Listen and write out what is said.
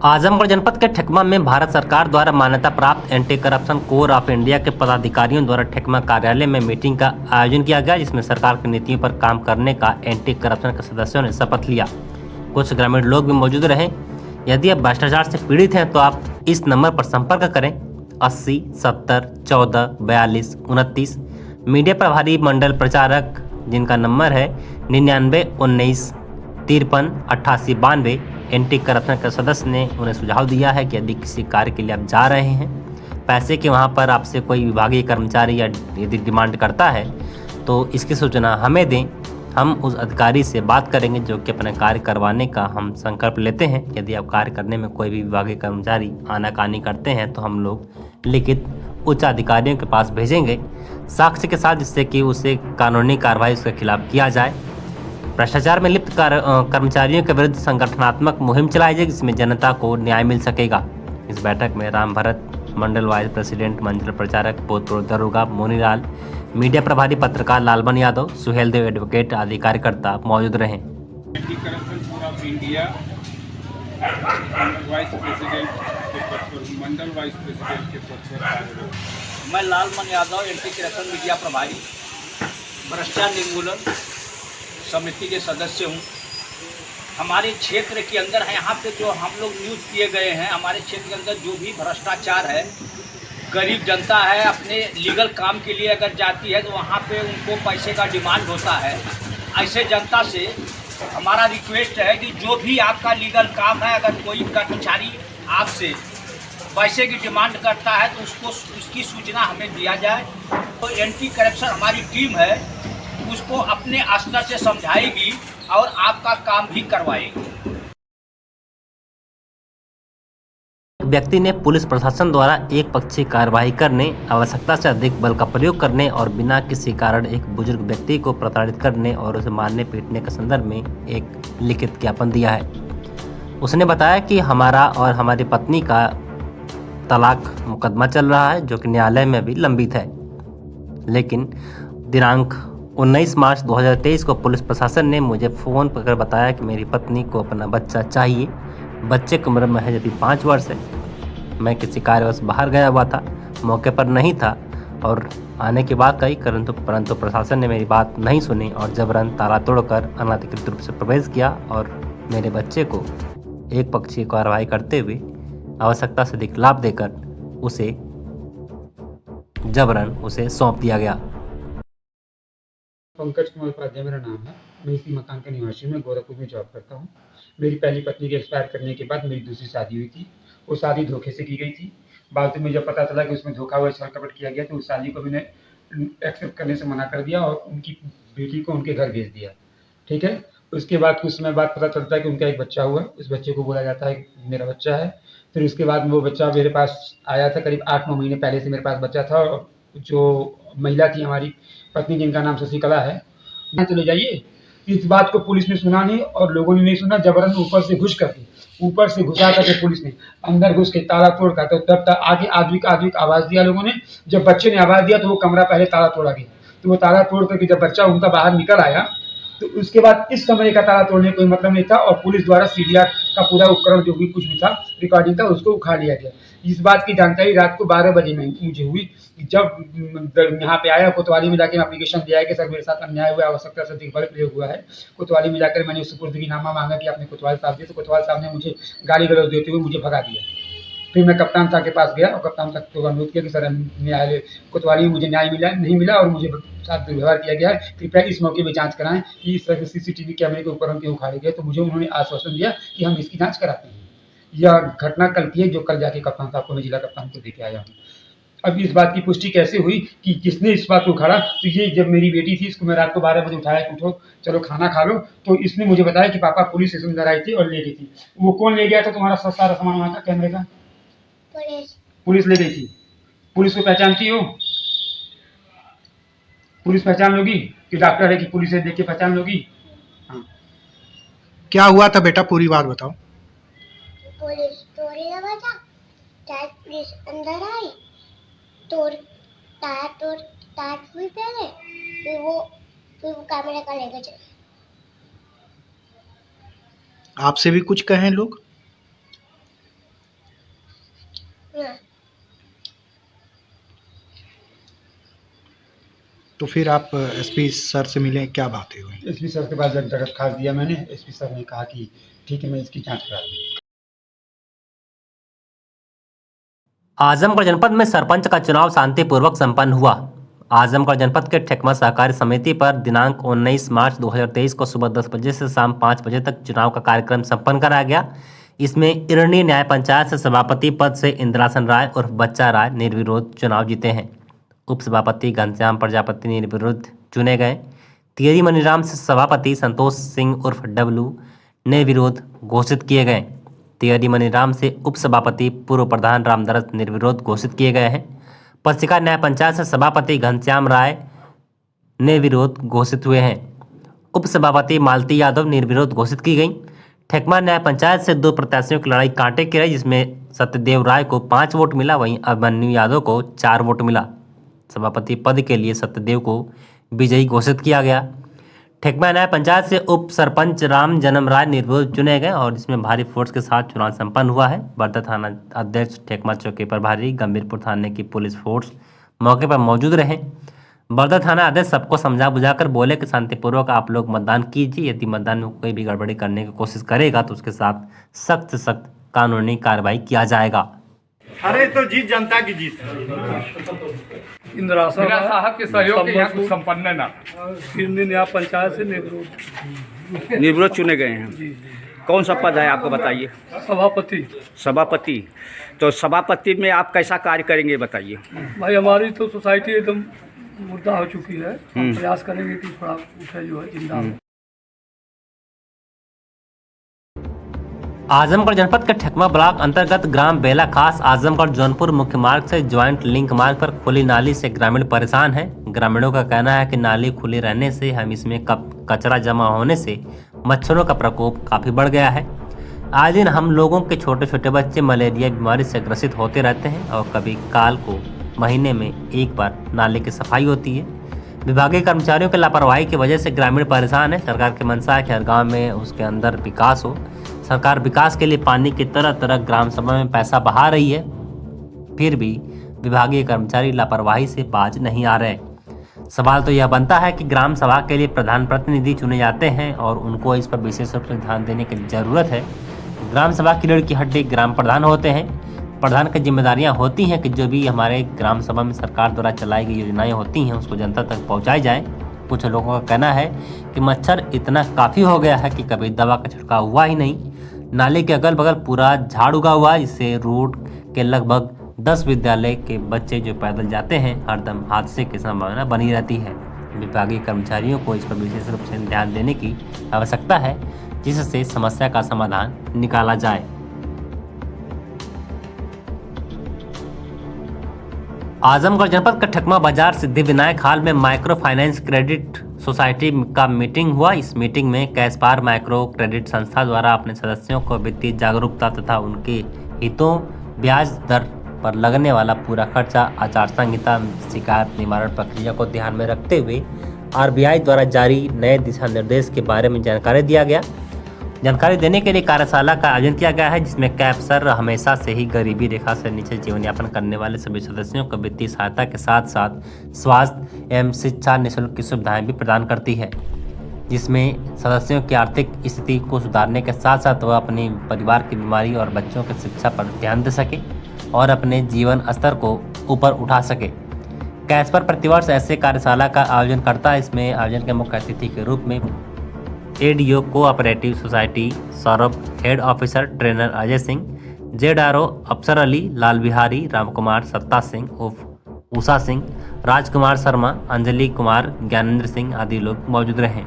आजमगढ़ जनपद के ठेकमा में भारत सरकार द्वारा मान्यता प्राप्त anti corruption core of India के पदाधिकारियों द्वारा ठेकमा कार्यालय में मीटिंग का आयोजन किया गया, जिसमें सरकार की नीतियों पर काम करने का एंटी करप्शन के सदस्यों ने शपथ लिया। कुछ ग्रामीण लोग भी मौजूद रहे। यदि आप भ्रष्टाचार से पीड़ित हैं तो आप इस नंबर पर संपर्क करें 80 70 14 42 29। मीडिया प्रभारी मंडल प्रचारक जिनका नंबर है 99 19 53 88 92। एंटी करप्शन के सदस्य ने उन्हें सुझाव दिया है कि यदि किसी कार्य के लिए आप जा रहे हैं, पैसे के वहाँ पर आपसे कोई विभागीय कर्मचारी या यदि डिमांड करता है तो इसकी सूचना हमें दें। हम उस अधिकारी से बात करेंगे जो कि अपना कार्य करवाने का हम संकल्प लेते हैं। यदि आप कार्य करने में कोई भी विभागीय कर्मचारी आनाकानी करते हैं तो हम लोग लिखित उच्च अधिकारियों के पास भेजेंगे साक्ष्य के साथ, जिससे कि उसे कानूनी कार्रवाई उसके खिलाफ किया जाए। भ्रष्टाचार में लिप्त कर्मचारियों के विरुद्ध संगठनात्मक मुहिम चलाई जाएगी, जिसमें जनता को न्याय मिल सकेगा। इस बैठक में राम भरत मंडल वाइस प्रेसिडेंट, मंडल प्रचारक भूतपूर्व दरोगा मोनीलाल, मीडिया प्रभारी पत्रकार लालबन यादव, सुहेल देव एडवोकेट आदि कार्यकर्ता मौजूद रहे। Anti corruption core of India vice president के पद पर, मंडल वाइस प्रेसिडेंट के पद पर कार्यरत। मैं लालबन यादव एंटी करप्शन मीडिया प्रभारी भ्रष्टाचार निर्मूलन समिति के सदस्य हूँ। हमारे क्षेत्र के अंदर है, यहाँ पे जो हम लोग न्यूज़ किए गए हैं, हमारे क्षेत्र के अंदर जो भी भ्रष्टाचार है, गरीब जनता है अपने लीगल काम के लिए अगर जाती है तो वहाँ पे उनको पैसे का डिमांड होता है। ऐसे जनता से हमारा रिक्वेस्ट है कि जो भी आपका लीगल काम है, अगर कोई कर्मचारी आपसे पैसे की डिमांड करता है तो उसकी सूचना हमें दिया जाए। तो एंटी करप्शन हमारी टीम है, उसको अपने स्तर से समझाएगी और आपका काम भी करवाएगी। व्यक्ति ने पुलिस प्रशासन द्वारा एक पक्षीय कार्रवाई करने, आवश्यकता से अधिक बल का प्रयोग करने और बिना किसी कारण एक बुजुर्ग व्यक्ति को प्रताड़ित करने और उसे मारने पीटने के संदर्भ में एक लिखित ज्ञापन दिया है। उसने बताया कि हमारा और हमारी पत्नी का तलाक मुकदमा चल रहा है, जो कि न्यायालय में भी लंबित है, लेकिन दिनांक 19 मार्च 2023 को पुलिस प्रशासन ने मुझे फ़ोन कर बताया कि मेरी पत्नी को अपना बच्चा चाहिए। बच्चे की उम्र महज अभी 5 वर्ष है। मैं किसी कार्यवश बाहर गया हुआ था, मौके पर नहीं था और आने की बात कही, परंतु प्रशासन ने मेरी बात नहीं सुनी और जबरन ताला तोड़कर अनधिकृत रूप से प्रवेश किया और मेरे बच्चे को एक पक्षीय कार्रवाई करते हुए आवश्यकता से अधिक लाभ देकर उसे जबरन उसे सौंप दिया गया। पंकज कुमार उपाध्याय मेरा नाम है। मैं इसी मकान का निवासी हूँ। मैं गोरखपुर में जॉब करता हूँ। मेरी पहली पत्नी के एक्सपायर करने के बाद मेरी दूसरी शादी हुई थी। वो शादी धोखे से की गई थी। बाद में जब पता चला कि उसमें धोखा हुआ, छल कपट किया गया, तो उस शादी को मैंने एक्सेप्ट करने से मना कर दिया और उनकी बेटी को उनके घर भेज दिया। ठीक है। उसके बाद कुछ समय बाद पता चलता है कि उनका एक बच्चा हुआ। उस बच्चे को बोला जाता है मेरा बच्चा है। फिर उसके बाद वो बच्चा मेरे पास आया था। करीब 8-9 महीने पहले से मेरे पास बच्चा था। और जो महिला थी हमारी पत्नी, जिनका नाम शशिकला है, चले जाइए। इस बात को पुलिस ने सुना नहीं और लोगों ने नहीं सुना। जबरन ऊपर से घुसा करके पुलिस ने अंदर घुस के ताला तोड़ का, तो तब तक आगे आदमी आवाज दिया लोगों ने। जब बच्चे ने आवाज दिया तो वो कमरा पहले ताला तोड़ा गया। तो वो ताला तोड़ करके जब बच्चा उनका बाहर निकल आया तो उसके बाद इस कमरे का ताला तोड़ने का कोई मतलब नहीं था और पुलिस द्वारा सीडीआर का पूरा उपकरण जो भी कुछ भी था, रिकॉर्डिंग था, उसको उखाड़ लिया गया। इस बात की जानकारी रात को 12 बजे में मुझे हुई। जब यहाँ पे आया, कोतवाली में जाके एप्लीकेशन दिया है कि सर मेरे साथ अन्याय हुआ, आवश्यकता से अधिक बल प्रयोग हुआ है। कोतवाली में जाकर मैंने सुपुर्दगीनामा मांगा कि आपने कोतवाल साहब दिए, तो कोतवाल साहब ने मुझे गाली गलौज देते हुए मुझे भगा दिया। फिर मैं कप्तान साहब के पास गया और कप्तान साहब को अनुरोध किया कि सर न्यायालय कोतवाली में मुझे न्याय मिला नहीं मिला और मुझे साथ दुर्व्यवहार किया गया है, कृपया इस मौके में जांच कराएं कि इस तरह से सीसीटीवी कैमरे के उपकरण क्यों उखाड़े गए। तो मुझे उन्होंने आश्वासन दिया कि हम इसकी जांच कराते हैं। यह घटना कल की है, जो कल जाके कप्तान साहब को मैं जिला कप्तान को देके आया हूँ। अब इस बात की पुष्टि कैसे हुई कि किसने इस बात को उखाड़ा, तो ये जब मेरी बेटी थी, इसको मैं रात को 12 बजे उठाया कि उठो चलो खाना खा लो, तो इसने मुझे बताया कि पापा पुलिस स्टेशन अंदर आई थी और ले गई थी। वो कौन ले गया था तुम्हारा सारा सामान वहाँ का कैमरे का? पुलिस ले गई थी। पुलिस को पहचानती हो? पुलिस पहचान लोगी कि डॉक्टर है कि पुलिस है, देख के पहचान लोगी? हाँ। क्या हुआ था बेटा, पूरी बात बताओ। पुलिस तोड़े लगा था, शायद पुलिस अंदर आई, तोड़ तार हुई पहले, फिर वो कैमरे का लेकर चले। आपसे भी कुछ कहें लोग? ना। तो फिर आप एसपी सर से मिले, क्या बातें हुई? एसपी सर के पास जब दरखास्त दिया मैंने, एसपी सर ने कहा कि ठीक है, मैं इसकी जांच करा दूँ। आजमगढ़ जनपद में सरपंच का चुनाव शांतिपूर्वक संपन्न हुआ। आजमगढ़ जनपद के ठेकमा सहकारी समिति पर दिनांक 19 मार्च 2023 को सुबह 10 बजे से शाम 5 बजे तक चुनाव का कार्यक्रम संपन्न कराया गया। इसमें इरनी न्याय पंचायत से सभापति पद से इंद्रासन राय उर्फ बच्चा राय निर्विरोध चुनाव जीते हैं। उप सभापति घनश्याम प्रजापति निर्विरोध चुने गए। तियरी मनीराम से सभापति संतोष सिंह उर्फ डब्लू निर्विरोध घोषित किए गए। तियरी मनीराम से उप सभापति पूर्व प्रधान रामदरस निर्विरोध घोषित किए गए हैं। पत्रिका न्याय पंचायत से सभापति घनश्याम राय निर्विरोध घोषित हुए हैं। उप सभापति मालती यादव निर्विरोध घोषित की गई। ठेकमा न्याय पंचायत से 2 प्रत्याशियों की लड़ाई कांटे की रही, जिसमें सत्यदेव राय को 5 वोट मिला, वहीं अभिमन्यु यादव को 4 वोट मिला। सभापति पद के लिए सत्यदेव को विजयी घोषित किया गया। ठेकमा न्याय पंचायत से उप सरपंच राम जन्म राय निर्विरोध चुने गए और इसमें भारी फोर्स के साथ चुनाव संपन्न हुआ है। बर्दा थाना अध्यक्ष, ठेकमा चौकी प्रभारी, गंभीरपुर थाने की पुलिस फोर्स मौके पर मौजूद रहे। बर्दा थाना अध्यक्ष सबको समझा बुझाकर बोले कि शांतिपूर्वक आप लोग मतदान कीजिए। यदि मतदान में कोई भी गड़बड़ी करने की कोशिश करेगा तो उसके साथ सख्त से सख्त कानूनी कार्रवाई किया जाएगा। अरे तो जीत जनता की जीत है। इंदिरा साहब के सहयोग के यहाँ कुछ संपन्न ना। न्याय पंचायत से निर्विरोध चुने गए हैं। कौन सा पद है आपको बताइए? सभापति। तो सभापति में आप कैसा कार्य करेंगे बताइए? भाई हमारी तो सोसाइटी एकदम मुर्दा हो चुकी है, हम प्रयास करेंगे कि थोड़ा उठे जो है जिंदा हो। आजमगढ़ जनपद के ठेकमा ब्लॉक अंतर्गत ग्राम बेला खास आजमगढ़ जौनपुर मुख्य मार्ग से ज्वाइंट लिंक मार्ग पर खुली नाली से ग्रामीण परेशान हैं। ग्रामीणों का कहना है कि नाली खुली रहने से हम इसमें कचरा जमा होने से मच्छरों का प्रकोप काफ़ी बढ़ गया है। आए दिन हम लोगों के छोटे छोटे बच्चे मलेरिया बीमारी से ग्रसित होते रहते हैं और कभी काल को महीने में एक बार नाले की सफाई होती है। विभागीय कर्मचारियों की लापरवाही की वजह से ग्रामीण परेशान है। सरकार की मंशा है कि हर गाँव में उसके अंदर विकास हो। सरकार विकास के लिए पानी की तरह तरह ग्राम सभा में पैसा बहा रही है, फिर भी विभागीय कर्मचारी लापरवाही से बाज नहीं आ रहे। सवाल तो यह बनता है कि ग्राम सभा के लिए प्रधान प्रतिनिधि चुने जाते हैं और उनको इस पर विशेष रूप से ध्यान देने की जरूरत है। ग्राम सभा की रीढ़ की हड्डी ग्राम प्रधान होते हैं। प्रधान की जिम्मेदारियां होती हैं कि जो भी हमारे ग्राम सभा में सरकार द्वारा चलाई गई योजनाएं होती हैं उसको जनता तक पहुंचाई जाए। कुछ लोगों का कहना है कि मच्छर इतना काफ़ी हो गया है कि कभी दवा का छिड़काव हुआ ही नहीं। नाले के अगल बगल पूरा झाड़ उगा हुआ है, जिससे रोड के लगभग 10 विद्यालय के बच्चे जो पैदल जाते हैं हरदम हादसे की संभावना बनी रहती है। विभागीय कर्मचारियों को इस पर विशेष रूप से ध्यान देने की आवश्यकता है, जिससे समस्या का समाधान निकाला जाए। आजमगढ़ जनपद का ठेकमा बाजार सिद्धिविनायक हाल में माइक्रो फाइनेंस क्रेडिट सोसाइटी का मीटिंग हुआ। इस मीटिंग में कैशपार माइक्रो क्रेडिट संस्था द्वारा अपने सदस्यों को वित्तीय जागरूकता तथा उनके हितों, ब्याज दर पर लगने वाला पूरा खर्चा, आचार संहिता, शिकायत निवारण प्रक्रिया को ध्यान में रखते हुए RBI द्वारा जारी नए दिशा निर्देश के बारे में जानकारी दिया गया। जानकारी देने के लिए कार्यशाला का आयोजन किया गया है, जिसमें कैशपार हमेशा से ही गरीबी रेखा से नीचे जीवन यापन करने वाले सभी सदस्यों को वित्तीय सहायता के साथ साथ स्वास्थ्य एवं शिक्षा निःशुल्क की सुविधाएं भी प्रदान करती है, जिसमें सदस्यों की आर्थिक स्थिति को सुधारने के साथ साथ वह अपने परिवार की बीमारी और बच्चों की शिक्षा पर ध्यान दे सके और अपने जीवन स्तर को ऊपर उठा सके। कैशपार प्रतिवर्ष ऐसे कार्यशाला का आयोजन करता है। इसमें आयोजन के मुख्य अतिथि के रूप में ADO cooperative society Saurabh, head officer trainer Ajay Singh, ZRO अफसर अली, लाल बिहारी, राम कुमार, सत्ता सिंह उर्फ उषा सिंह, राजकुमार शर्मा, अंजलि कुमार, ज्ञानेंद्र सिंह आदि लोग मौजूद रहे।